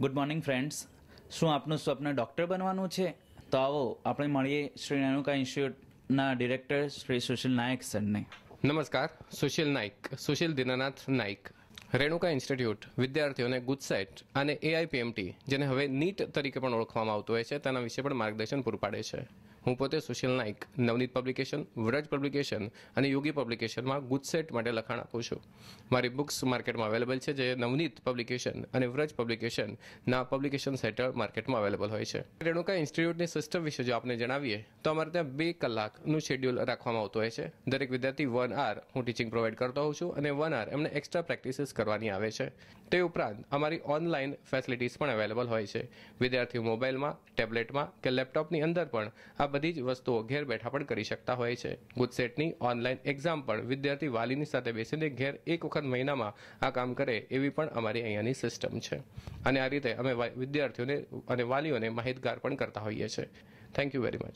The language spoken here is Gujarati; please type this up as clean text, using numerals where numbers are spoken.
Good morning friends. શું આપનું સ્વપ્ન ડૉક્ટર બનવાનું છે? તો આવો આપણે મળીએ શ્રી રેણુકા ઇન્સ્ટિટ્યૂટના ડિરેક્ટર શ્રી સુશીલ નાયક સરને. નમસ્કાર. સુશીલ દીનાનાથ નાઇક. રેણુકા ઇન્સ્ટિટ્યૂટ વિદ્યાર્થીઓને ગુજસેટ અને AIPMT, જેને હવે નીટ તરીકે પણ ઓળખવામાં આવતું હોય છે, તેના વિશે પણ માર્ગદર્શન પૂરું પાડે છે. હું પોતે સુશીલ નાઇક નવનીત પબ્લિકેશન, વ્રજ પબ્લિકેશન અને યોગી પબ્લિકેશનમાં ગુજસેટ માટે લખાણ આપું છું. મારી બુક્સ માર્કેટમાં અવેલેબલ છે, જે નવનીત પબ્લિકેશન અને વ્રજ પબ્લિકેશનના પબ્લિકેશન સેટર માર્કેટમાં અવેલેબલ હોય છે. રેણુકા ઇન્સ્ટિટ્યૂટની સિસ્ટમ વિશે જો આપને જણાવીએ તો અમારે ત્યાં 2 કલાકનું શેડ્યુલ રાખવામાં આવતું હોય છે. દરેક વિદ્યાર્થી 1 hour હું ટીચિંગ પ્રોવાઈડ કરતો હોઉં છું અને 1 hour એમને એક્સ્ટ્રા પ્રેક્ટિસીસ કરવાની આવે છે. તે ઉપરાંત અમારી ઓનલાઈન ફેસિલિટીઝ પણ અવેલેબલ હોય છે. વિદ્યાર્થીઓ મોબાઈલમાં, ટેબ્લેટમાં કે લેપટોપની અંદર પણ આ બધી જ વસ્તુઓ ઘેર બેઠા પણ કરી શકતા હોય છે. ગુજસેટની ઓનલાઈન એક્ઝામ પણ વિદ્યાર્થી વાલીની સાથે બેસીને ઘેર એક વખત મહિનામાં આ કામ કરે એવી પણ અમારી અહીંયાની સિસ્ટમ છે. અને આ રીતે અમે વિદ્યાર્થીઓને અને વાલીઓને માહિતગાર પણ કરતા હોઈએ છીએ. Thank you very much.